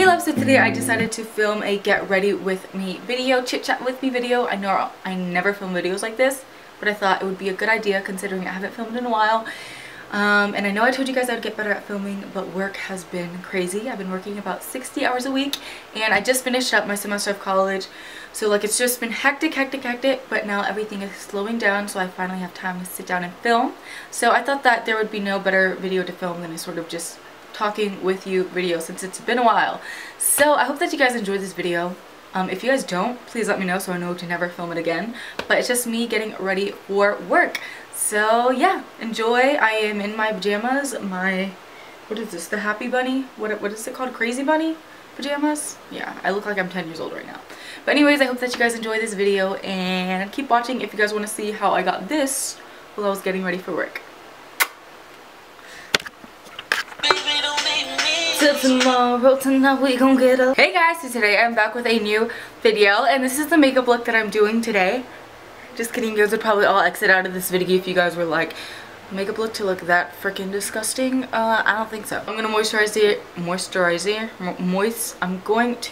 Hey love, so today I decided to film a get ready with me video, chit chat with me video. I know I never film videos like this, but I thought it would be a good idea considering I haven't filmed in a while. And I know I told you guys I'd get better at filming, but work has been crazy. I've been working about 60 hours a week, and I just finished up my semester of college. So like it's just been hectic, but now everything is slowing down, so I finally have time to sit down and film. So I thought that there would be no better video to film than a sort of just talking with you video since it's been a while. So I hope that you guys enjoyed this video. If you guys don't, please let me know so I know to never film it again. But it's just me getting ready for work. So yeah, enjoy. I am in my pajamas, what is this, the Happy Bunny? What is it called? Crazy Bunny pajamas? Yeah, I look like I'm 10 years old right now. But anyways, I hope that you guys enjoy this video and keep watching if you guys want to see how I got this while I was getting ready for work. Tomorrow, tonight we gon' get up. Hey guys, so today I'm back with a new video, and this is the makeup look that I'm doing today. Just kidding, you guys would probably all exit out of this video if you guys were like, makeup look to look that freaking disgusting. I don't think so. I'm gonna I'm going to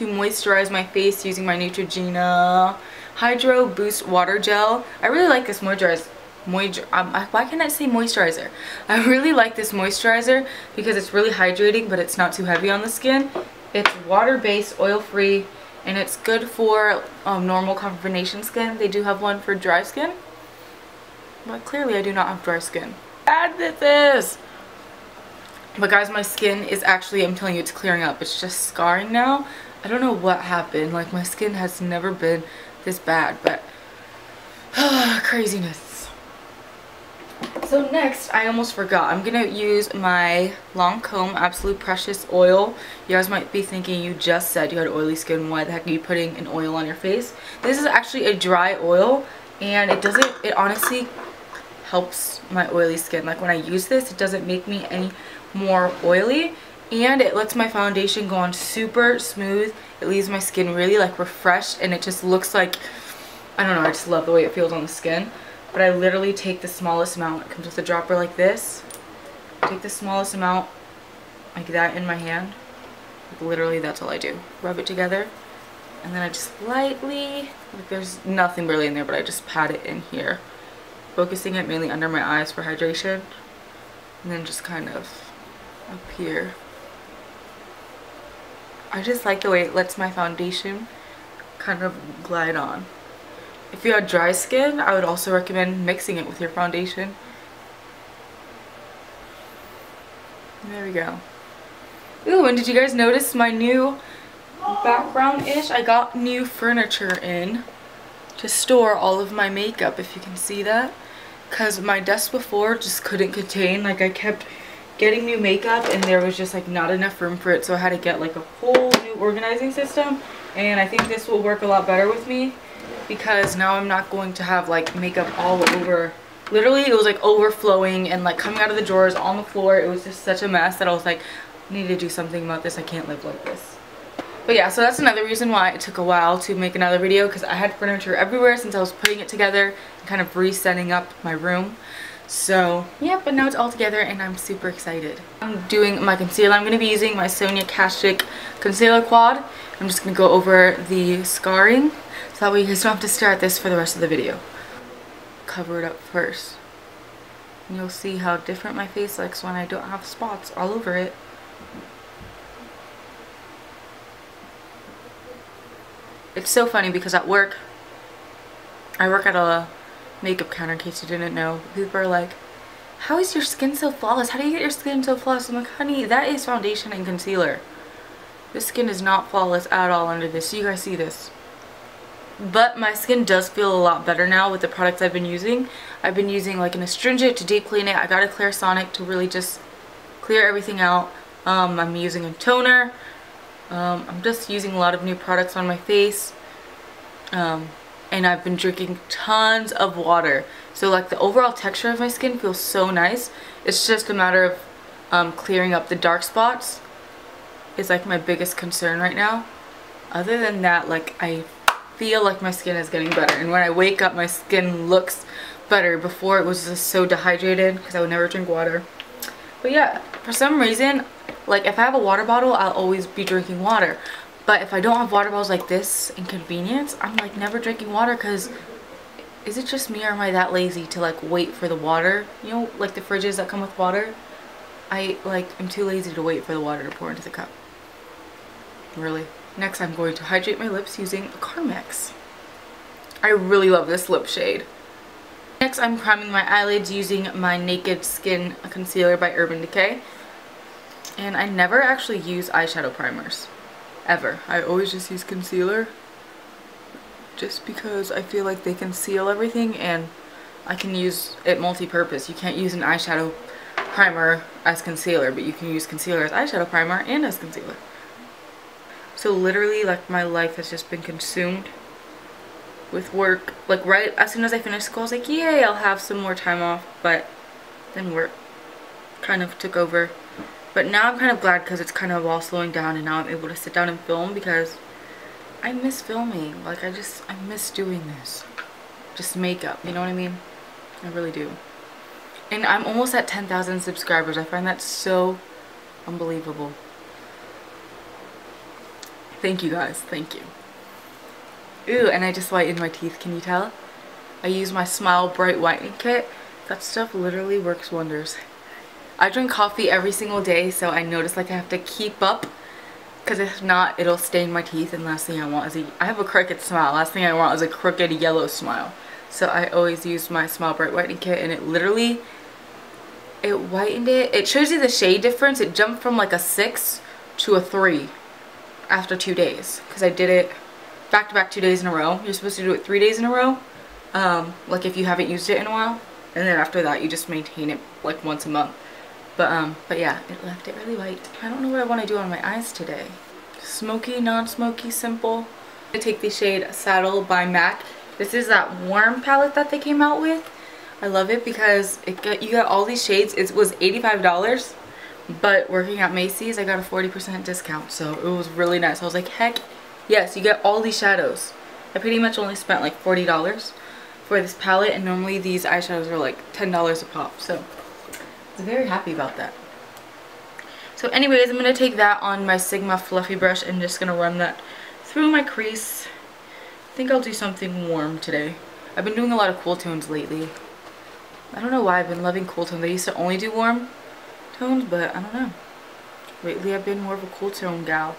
moisturize my face using my Neutrogena Hydro Boost Water Gel. I really like this moisturizer. Why can't I say moisturizer? I really like this moisturizer because it's really hydrating, but it's not too heavy on the skin. It's water-based, oil-free, and it's good for normal combination skin. They do have one for dry skin, but clearly I do not have dry skin. Bad this is! But guys, my skin is actually, I'm telling you, it's clearing up. It's just scarring now. I don't know what happened. Like, my skin has never been this bad, but craziness. So next, I almost forgot. I'm going to use my Lancome Absolute Precious Oil. You guys might be thinking, you just said you had oily skin. Why the heck are you putting an oil on your face? This is actually a dry oil, and it honestly helps my oily skin. Like when I use this, it doesn't make me any more oily, and it lets my foundation go on super smooth. It leaves my skin really like refreshed, and it just looks like, I don't know, I just love the way it feels on the skin. But I literally take the smallest amount. It comes with a dropper like this. Take the smallest amount like that in my hand. Like literally, that's all I do. Rub it together. And then I just lightly, like there's nothing really in there, but I just pat it in here. Focusing it mainly under my eyes for hydration. And then just kind of up here. I just like the way it lets my foundation kind of glide on. If you have dry skin, I would also recommend mixing it with your foundation. There we go. Ooh, and did you guys notice my new background-ish? I got new furniture in to store all of my makeup, if you can see that. Because my desk before just couldn't contain, like I kept getting new makeup and there was just like not enough room for it, so I had to get like a whole new organizing system. And I think this will work a lot better with me, because now I'm not going to have like makeup all over. Literally it was like overflowing and like coming out of the drawers on the floor. It was just such a mess that I was like, I need to do something about this. I can't live like this. But yeah, so that's another reason why it took a while to make another video, because I had furniture everywhere since I was putting it together and kind of resetting up my room. So yeah, but now it's all together and I'm super excited. I'm doing my concealer. I'm going to be using my Sonia Kashuk Concealer Quad. I'm just going to go over the scarring, so that way you guys don't have to stare at this for the rest of the video. Cover it up first. And you'll see how different my face looks when I don't have spots all over it. It's so funny because at work, I work at a makeup counter, in case you didn't know. People are like, how is your skin so flawless? How do you get your skin so flawless? I'm like, honey, that is foundation and concealer. This skin is not flawless at all under this. You guys see this. But my skin does feel a lot better now with the products I've been using. I've been using like an astringent to deep clean it. I got a Clairsonic to really just clear everything out. I'm using a toner. I'm just using a lot of new products on my face. And I've been drinking tons of water. So like the overall texture of my skin feels so nice. It's just a matter of clearing up the dark spots. Is like my biggest concern right now. Other than that, like I feel like my skin is getting better, and when I wake up my skin looks better. Before it was just so dehydrated because I would never drink water. But yeah, for some reason, like if I have a water bottle, I'll always be drinking water. But if I don't have water bottles like this in convenience, I'm like never drinking water, because is it just me or am I that lazy to like wait for the water? You know, like the fridges that come with water? I'm too lazy to wait for the water to pour into the cup. Really. Next, I'm going to hydrate my lips using Carmex. I really love this lip shade. Next, I'm priming my eyelids using my Naked Skin Concealer by Urban Decay. And I never actually use eyeshadow primers. Ever. I always just use concealer. Just because I feel like they conceal everything and I can use it multi-purpose. You can't use an eyeshadow primer as concealer, but you can use concealer as eyeshadow primer and as concealer. So literally, like, my life has just been consumed with work. Like, right as soon as I finished school, I was like, yay, I'll have some more time off. But then work kind of took over. But now I'm kind of glad, because it's kind of all slowing down and now I'm able to sit down and film, because I miss filming. Like, I miss doing this. Just makeup, you know what I mean? I really do. And I'm almost at 10,000 subscribers. I find that so unbelievable. Thank you guys, thank you. Ooh, and I just whitened my teeth, can you tell? I use my Smile Bright Whitening Kit. That stuff literally works wonders. I drink coffee every single day, so I notice like I have to keep up, because if not, it'll stain my teeth, and last thing I want is I have a crooked smile. Last thing I want is a crooked yellow smile. So I always use my Smile Bright Whitening Kit, and it literally, it whitened it. It shows you the shade difference. It jumped from like a 6 to a 3 after 2 days, because I did it back to back 2 days in a row. You're supposed to do it 3 days in a row, like if you haven't used it in a while, and then after that you just maintain it like once a month. But yeah, it left it really white. I don't know what I want to do on my eyes today. Smoky, non-smoky, simple. I'm gonna take the shade Saddle by MAC. This is that warm palette that they came out with. I love it because you get all these shades. It was $85, but working at Macy's, I got a 40% discount, so it was really nice. I was like, heck yes, you get all these shadows. I pretty much only spent like $40 for this palette, and normally these eyeshadows are like $10 a pop, so I was very happy about that. So anyways, I'm going to take that on my Sigma fluffy brush and just going to run that through my crease. I think I'll do something warm today. I've been doing a lot of cool tones lately. I don't know why I've been loving cool tones. I used to only do warm tones, but I don't know. Lately I've been more of a cool tone gal.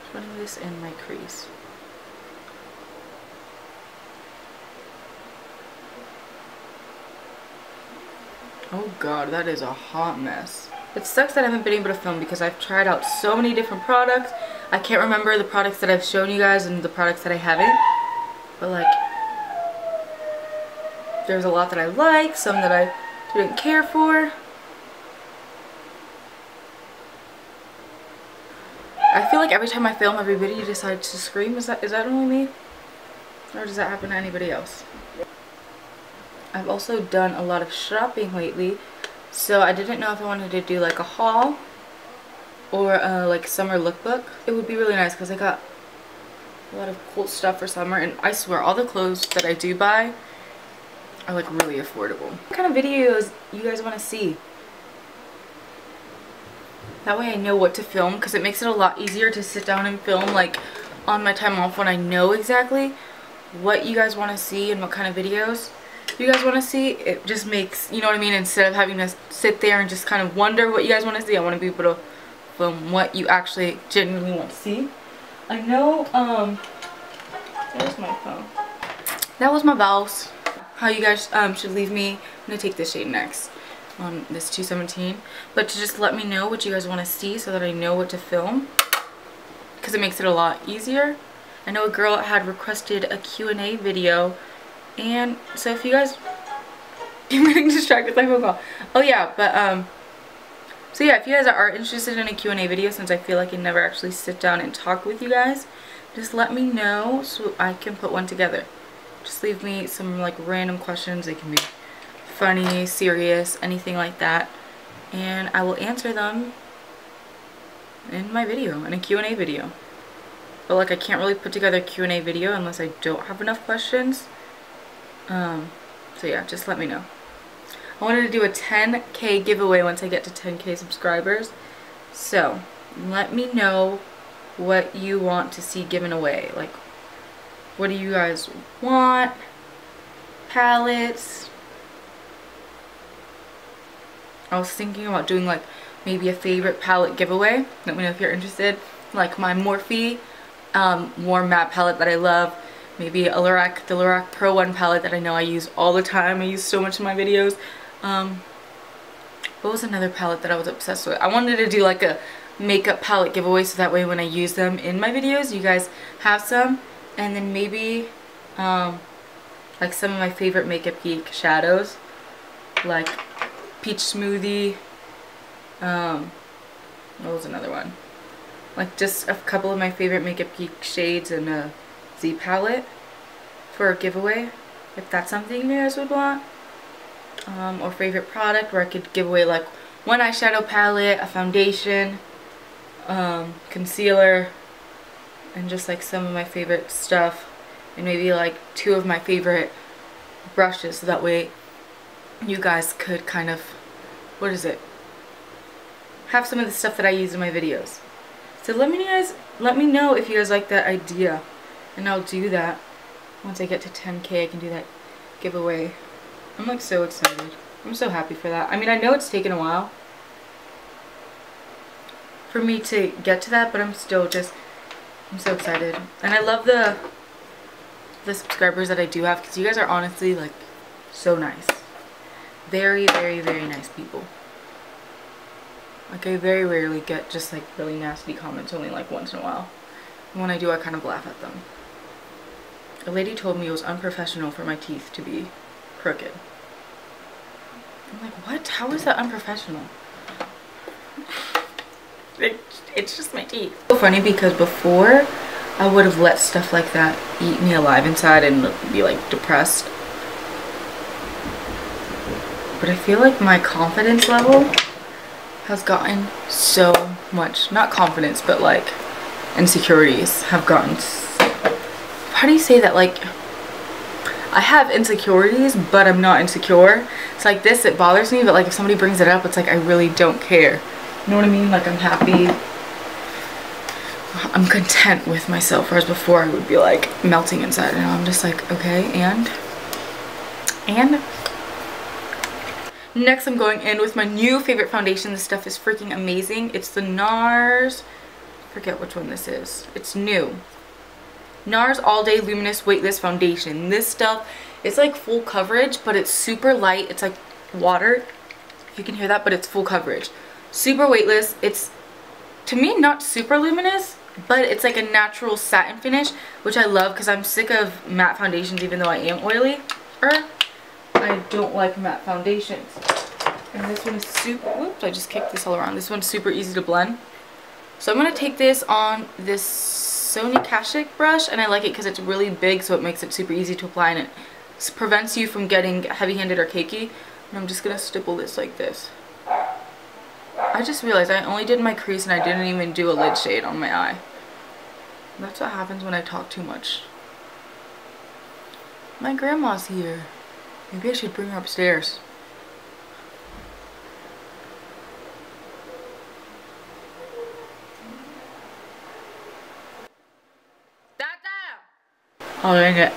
Just running this in my crease. Oh god, that is a hot mess. It sucks that I haven't been able to film because I've tried out so many different products. I can't remember the products that I've shown you guys and the products that I haven't. But like, there's a lot that I like, some that I didn't care for. I feel like every time I film, everybody decides to scream. Is that only me? Or does that happen to anybody else? I've also done a lot of shopping lately, so I didn't know if I wanted to do like a haul or like summer lookbook. It would be really nice because I got a lot of cool stuff for summer, and I swear all the clothes that I do buy are like really affordable. What kind of videos you guys want to see? That way I know what to film, because it makes it a lot easier to sit down and film like on my time off when I know exactly what you guys want to see and what kind of videos you guys want to see. It just makes, you know what I mean, instead of having to sit there and just kind of wonder what you guys want to see, I want to be able to film what you actually genuinely want to see. I know, there's my phone. That was my vows. How you guys should leave me. I'm going to take this shade next on this 217. But to just let me know what you guys want to see so that I know what to film, because it makes it a lot easier. I know a girl had requested a Q&A video, and so if you guys, I'm getting distracted with my phone call. Oh yeah, but so yeah, if you guys are interested in a Q&A video, since I feel like I never actually sit down and talk with you guys, just let me know so I can put one together. Just leave me some like random questions. They can be funny, serious, anything like that, and I will answer them in my video, in a Q&A video. But like, I can't really put together a Q&A video unless I don't have enough questions. So yeah, just let me know. I wanted to do a 10K giveaway once I get to 10K subscribers. So let me know what you want to see given away. Like, what do you guys want? Palettes. I was thinking about doing like maybe a favorite palette giveaway. Let me know if you're interested. Like my Morphe warm matte palette that I love. Maybe the Lorac Pro 1 palette that I know I use all the time. I use so much in my videos. What was another palette that I was obsessed with? I wanted to do like a makeup palette giveaway so that way when I use them in my videos you guys have some. And then maybe like some of my favorite Makeup Geek shadows, like Peach Smoothie. What was another one? Like just a couple of my favorite Makeup Geek shades and a Z palette for a giveaway, if that's something you guys would want. Or favorite product where I could give away like one eyeshadow palette, a foundation, concealer, and just like some of my favorite stuff, and maybe like 2 of my favorite brushes, so that way you guys could kind of, what is it, have some of the stuff that I use in my videos. So let me know if you guys like that idea, and I'll do that. Once I get to 10K I can do that giveaway. I'm like so excited. I'm so happy for that. I mean, I know it's taken a while for me to get to that, but I'm so excited. And I love the subscribers that I do have, because you guys are honestly like so nice. Very, very, very nice people. Like I very rarely get just like really nasty comments, only like once in a while. And when I do, I kind of laugh at them. A lady told me it was unprofessional for my teeth to be crooked. I'm like, what? How is that unprofessional? It's just my teeth. It's so funny because before I would have let stuff like that eat me alive inside and be like depressed. But I feel like my confidence level has gotten so much, not confidence, but like insecurities have gotten, how do you say that, like I have insecurities but I'm not insecure. It's like this, it bothers me, but like if somebody brings it up, it's like I really don't care. You know what I mean? Like I'm happy, I'm content with myself, whereas before I would be like melting inside, and I'm just like, okay, and next I'm going in with my new favorite foundation. This stuff is freaking amazing. It's the NARS, I forget which one this is. It's new. NARS All Day Luminous Weightless Foundation. This stuff, it's like full coverage, but it's super light. It's like water, if you can hear that, but it's full coverage. Super weightless. It's, to me, not super luminous, but it's like a natural satin finish, which I love because I'm sick of matte foundations, even though I am oily. I don't like matte foundations. And this one is super, whoops, I just kicked this all around. This one's super easy to blend. So I'm going to take this on this Sony Kashik brush, and I like it because it's really big, so it makes it super easy to apply, and it prevents you from getting heavy-handed or cakey. And I'm just going to stipple this like this. I just realized I only did my crease and I didn't even do a lid shade on my eye. That's what happens when I talk too much. My grandma's here. Maybe I should bring her upstairs. Tata! Oh dang it.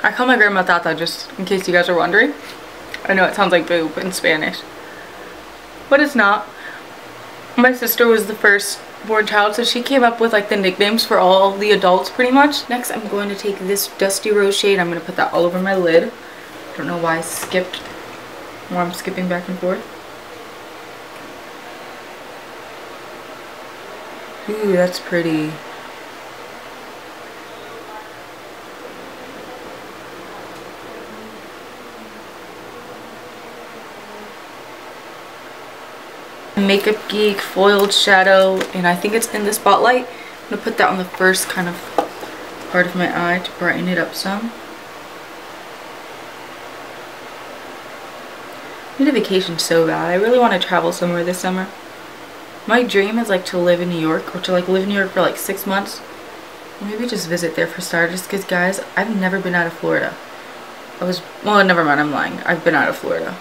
I call my grandma Tata just in case you guys are wondering. I know it sounds like boob in Spanish, but it's not. My sister was the first born child, so she came up with like the nicknames for all the adults pretty much. Next I'm going to take this Dusty Rose shade. I'm going to put that all over my lid. I don't know why I skipped, why I'm skipping back and forth. Ooh, that's pretty. Makeup Geek foiled shadow, and I think it's in the spotlight. I'm gonna put that on the first kind of part of my eye to brighten it up some. I need a vacation so bad. I really want to travel somewhere this summer. My dream is like to live in New York, or to like live in New York for like 6 months. Maybe just visit there for starters, because guys, I've never been out of Florida. Well, never mind, I'm lying. I've been out of Florida.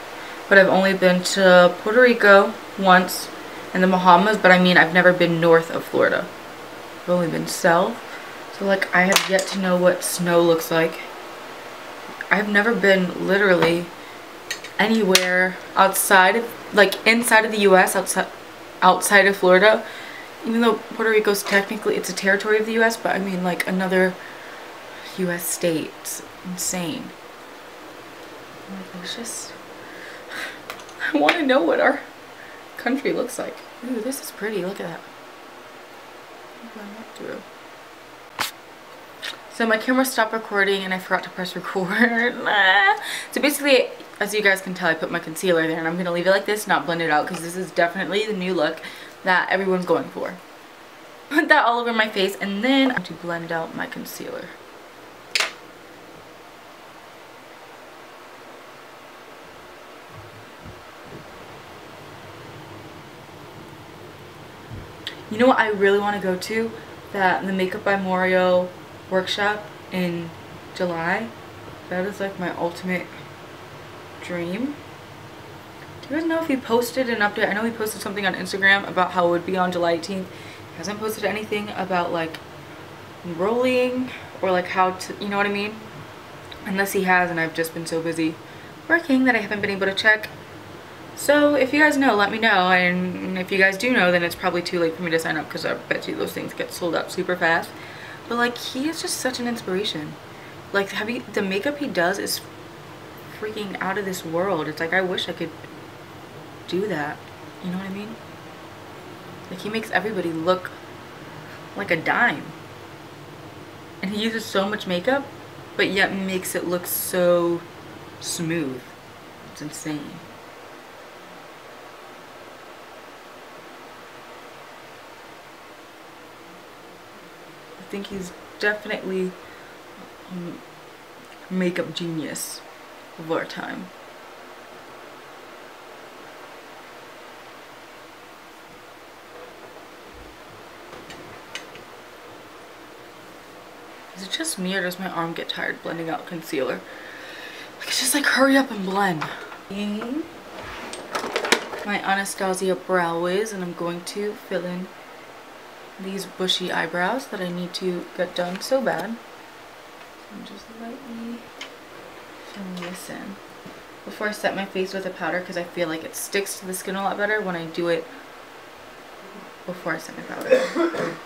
but I've only been to Puerto Rico once and the Bahamas, but I mean I've never been north of Florida. I've only been south. So like I have yet to know what snow looks like. I've never been literally anywhere outside of, like inside of the US, outside of Florida. Even though Puerto Rico's technically, it's a territory of the US, but I mean like another US state. It's insane. Like, it's just, I want to know what our country looks like. Ooh, this is pretty. Look at that. So my camera stopped recording and I forgot to press record. So basically, as you guys can tell, I put my concealer there and I'm going to leave it like this, not blend it out, because this is definitely the new look that everyone's going for. Put that all over my face and then I'm going to blend out my concealer. You know what I really want to go to? The Makeup by Mario workshop in July. That is like my ultimate dream. Do you guys know if he posted an update? I know he posted something on Instagram about how it would be on July 18th. He hasn't posted anything about like enrolling or like how to, you know what I mean? Unless he has, and I've just been so busy working that I haven't been able to check. So if you guys know, let me know, and if you guys do know, then it's probably too late for me to sign up, because I bet you those things get sold out super fast. But like, he is just such an inspiration. Like, the makeup he does is freaking out of this world. It's like, I wish I could do that. You know what I mean? Like, he makes everybody look like a dime. And he uses so much makeup, but yet makes it look so smooth. It's insane. I think he's definitely a makeup genius of our time. Is it just me, or does my arm get tired blending out concealer? Like, it's just like, hurry up and blend. My Anastasia brow wiz, and I'm going to fill in these bushy eyebrows that I need to get done so bad. So I'm just lightly filling this in before I set my face with a powder, because I feel like it sticks to the skin a lot better when I do it before I set my powder.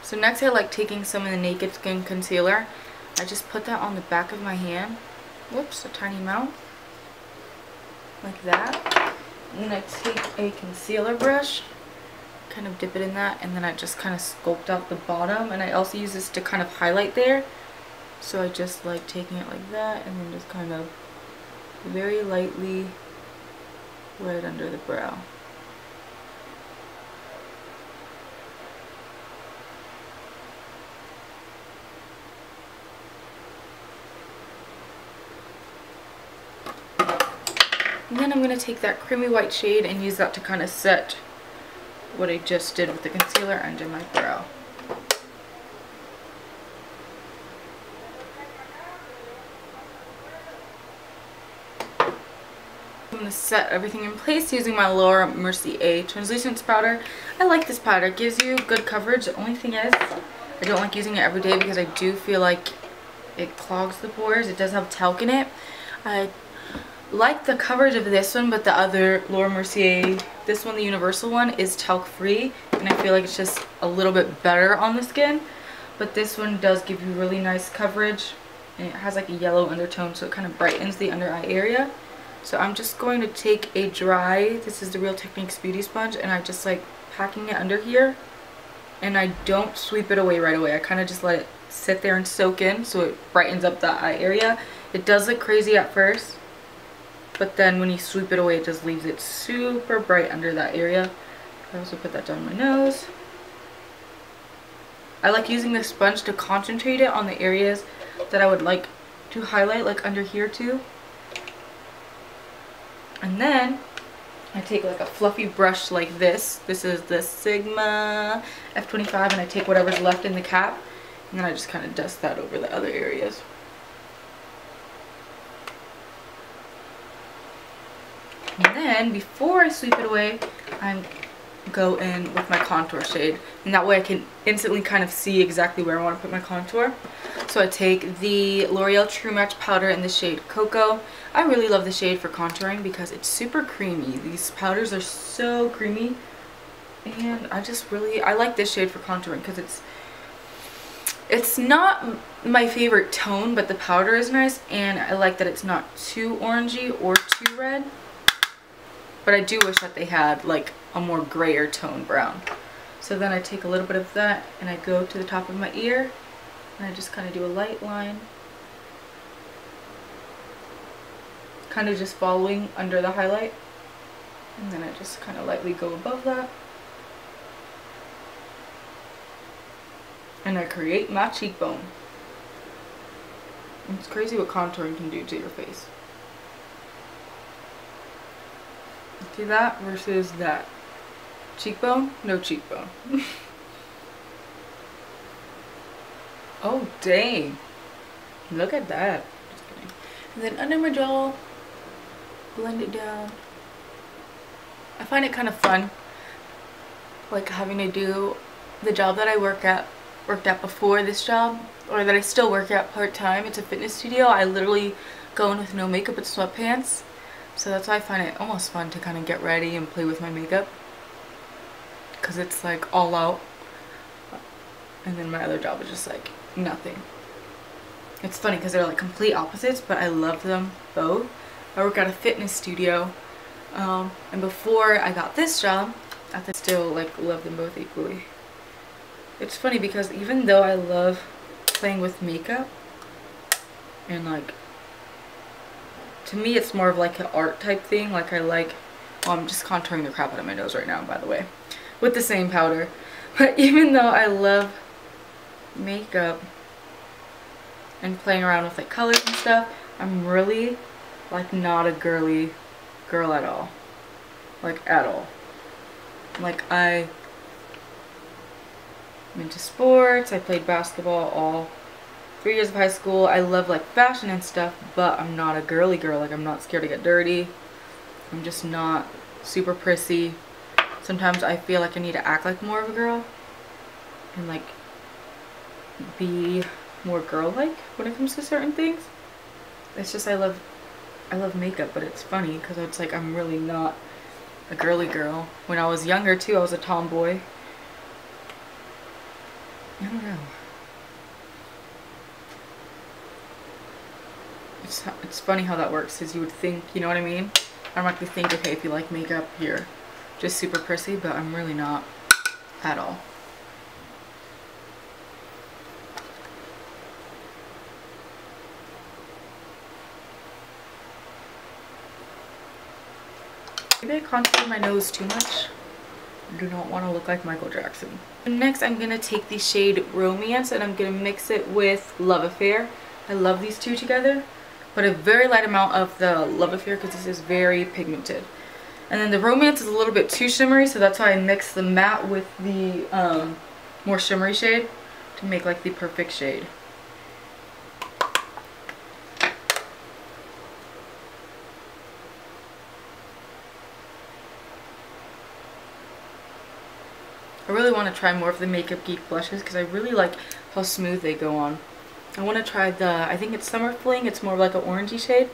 So next I like taking some of the Naked Skin concealer. I just put that on the back of my hand. Whoops, a tiny amount. Like that. And then I take a concealer brush, kind of dip it in that, and then I just kind of sculpt out the bottom. And I also use this to kind of highlight there. So I just like taking it like that, and then just kind of very lightly right under the brow. And then I'm going to take that creamy white shade and use that to kind of set what I just did with the concealer under my brow. I'm going to set everything in place using my Laura Mercier translucent powder. I like this powder. It gives you good coverage. The only thing is, I don't like using it every day because I do feel like it clogs the pores. It does have talc in it. I like the coverage of this one, but the other Laura Mercier, this one, the universal one, is talc free, and I feel like it's just a little bit better on the skin. But this one does give you really nice coverage, and it has like a yellow undertone, so it kind of brightens the under eye area. So I'm just going to take a dry, this is the Real Techniques beauty sponge, and I just like packing it under here and I don't sweep it away right away. I kind of just let it sit there and soak in so it brightens up that eye area. It does look crazy at first, but then when you sweep it away, it just leaves it super bright under that area. I also put that down my nose. I like using this sponge to concentrate it on the areas that I would like to highlight, like under here too. And then I take like a fluffy brush like this. This is the SUMMMA F25, and I take whatever's left in the cap, and then I just kind of dust that over the other areas. And then before I sweep it away, I go in with my contour shade, and that way I can instantly kind of see exactly where I want to put my contour. So I take the L'Oreal True Match powder in the shade Cocoa. I really love the shade for contouring because it's super creamy. These powders are so creamy, and I like this shade for contouring because it's not my favorite tone, but the powder is nice, and I like that it's not too orangey or too red. But I do wish that they had like a more grayer tone brown. So then I take a little bit of that and I go to the top of my ear, and I just kind of do a light line, kind of just following under the highlight, and then I just kind of lightly go above that, and I create my cheekbone. And it's crazy what contouring can do to your face. See that versus that. Cheekbone, no cheekbone. Oh dang, look at that. Just kidding. And then under my jaw, blend it down. I find it kind of fun, like having to do the job that I worked at before this job, or that I still work at part-time. It's a fitness studio. I literally go in with no makeup and sweatpants. So that's why I find it almost fun to kind of get ready and play with my makeup, because it's like all out. And then my other job is just like nothing. It's funny because they're like complete opposites, but I love them both. I work at a fitness studio, and before I got this job, I still like love them both equally. It's funny because even though I love playing with makeup, and like, to me it's more of like an art type thing. Like I like, well, I'm just contouring the crap out of my nose right now, by the way, with the same powder. But even though I love makeup and playing around with like colors and stuff, I'm really like not a girly girl at all. Like at all. Like I'm into sports. I played basketball all 3 years of high school. I love like fashion and stuff, but I'm not a girly girl. Like I'm not scared to get dirty. I'm just not super prissy. Sometimes I feel like I need to act like more of a girl and like be more girl-like when it comes to certain things. It's just I love makeup, but it's funny because it's like I'm really not a girly girl. When I was younger too, I was a tomboy. I don't know. It's funny how that works, because you would think, you know what I mean? Automatically think, okay, if you like makeup, you're just super prissy, but I'm really not at all. Maybe I contoured my nose too much. I do not want to look like Michael Jackson. Next, I'm going to take the shade Romance, and I'm going to mix it with Love Affair. I love these two together, but a very light amount of the Love Affair because this is very pigmented. And then the Romance is a little bit too shimmery, so that's why I mix the matte with the more shimmery shade to make like the perfect shade. I really want to try more of the Makeup Geek blushes because I really like how smooth they go on. I want to try the, I think it's Summer Fling. It's more of like an orangey shade.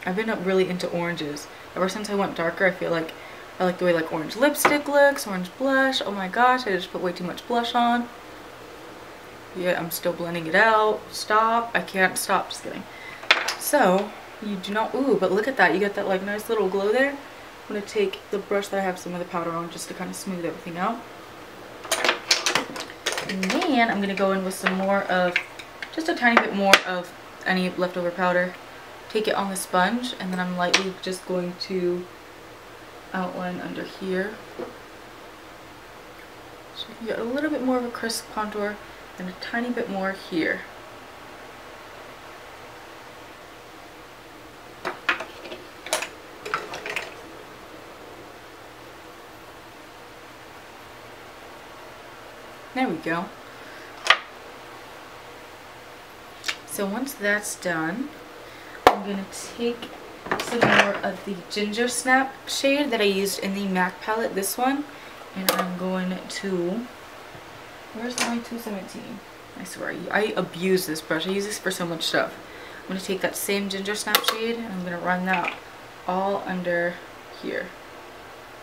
I've been really into oranges. Ever since I went darker, I feel like I like the way like orange lipstick looks, orange blush. Oh my gosh, I just put way too much blush on. Yeah, I'm still blending it out. Stop. I can't stop. Just kidding. So, you do not, ooh, but look at that. You get that like nice little glow there. I'm going to take the brush that I have some of the powder on just to kind of smooth everything out. And then I'm going to go in with some more of, just a tiny bit more of any leftover powder. Take it on the sponge, and then I'm lightly just going to outline under here. So you can get a little bit more of a crisp contour and a tiny bit more here. There we go. So once that's done, I'm going to take some more of the Ginger Snap shade that I used in the MAC palette, this one, and I'm going to, where's my 217? I swear, I abuse this brush. I use this for so much stuff. I'm going to take that same Ginger Snap shade and I'm going to run that all under here.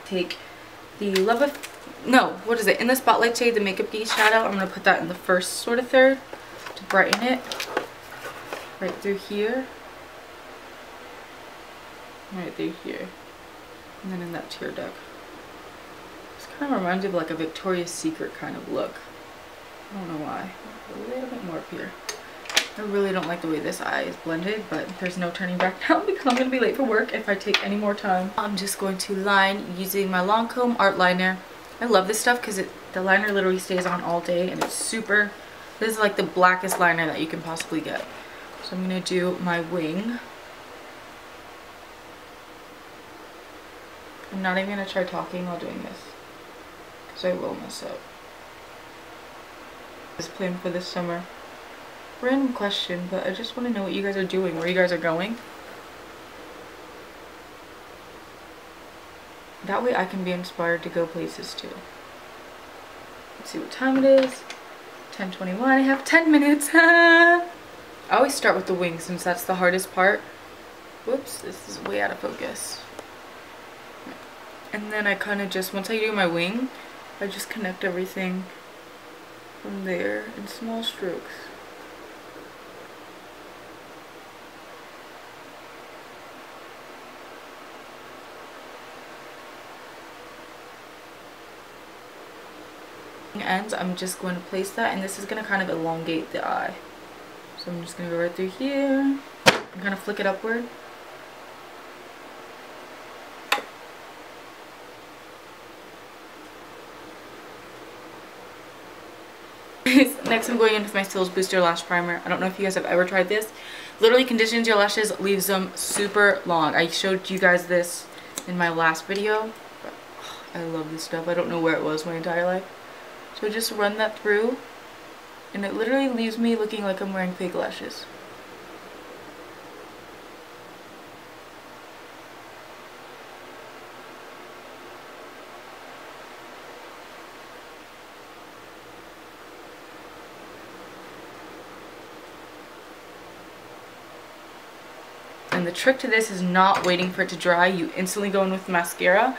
Take the what is it? In the Spotlight shade, the Makeup Geek shadow, I'm going to put that in the first sort of third to brighten it. Right through here. Right through here. And then in that tear duct. This kind of reminds me of like a Victoria's Secret kind of look. I don't know why. A little bit more up here. I really don't like the way this eye is blended, but there's no turning back now because I'm going to be late for work if I take any more time. I'm just going to line using my Lancome art liner. I love this stuff because the liner literally stays on all day and it's super, this is like the blackest liner that you can possibly get. So I'm going to do my wing. I'm not even going to try talking while doing this because I will mess up. This plan for this summer. Random question, but I just want to know what you guys are doing, where you guys are going. That way I can be inspired to go places too. Let's see what time it is. 10:21. I have 10 minutes. I always start with the wing since that's the hardest part. Whoops, this is way out of focus. And then I kind of just, once I do my wing, I just connect everything from there in small strokes. Ends, I'm just going to place that, and this is going to kind of elongate the eye. So I'm just going to go right through here and kind of flick it upward. Next I'm going in with my Stils Booster Lash Primer. I don't know if you guys have ever tried this. Literally conditions your lashes, leaves them super long. I showed you guys this in my last video. But, I love this stuff. I don't know where it was my entire life. So just run that through, and it literally leaves me looking like I'm wearing fake lashes. And the trick to this is not waiting for it to dry. You instantly go in with mascara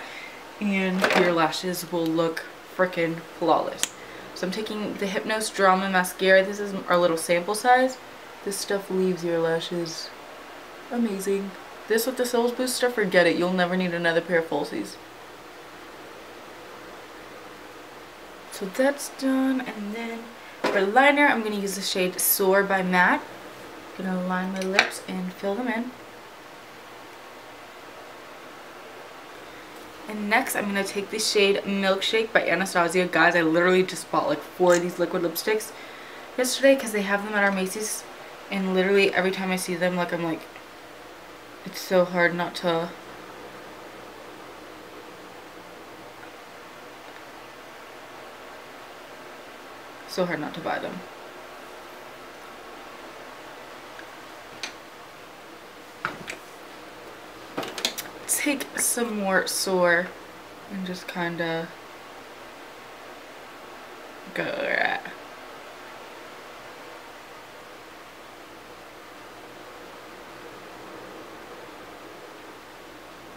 and your lashes will look freaking flawless. So I'm taking the Hypnose Drama Mascara. This is our little sample size. This stuff leaves your lashes amazing. This with the Stils Booster, forget it. You'll never need another pair of falsies. So that's done. And then for liner, I'm going to use the shade Soar by MAC. I'm going to line my lips and fill them in. And next, I'm going to take the shade Milkshake by Anastasia. Guys, I literally just bought like 4 of these liquid lipsticks yesterday because they have them at our Macy's. And literally every time I see them, like, I'm like, it's so hard not to... So hard not to buy them. Take some more Soar and just kind of go right.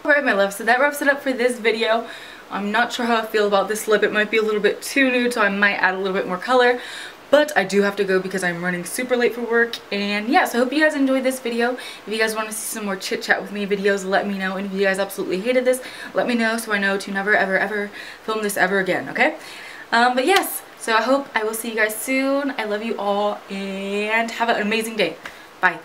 Alright my love, so that wraps it up for this video. I'm not sure how I feel about this lip. It might be a little bit too nude, so I might add a little bit more color. But I do have to go because I'm running super late for work. And yeah, so I hope you guys enjoyed this video. If you guys want to see some more chit chat with me videos, let me know. And if you guys absolutely hated this, let me know so I know to never ever ever film this ever again, okay? But yes, So I hope I will see you guys soon. I love you all and have an amazing day. Bye.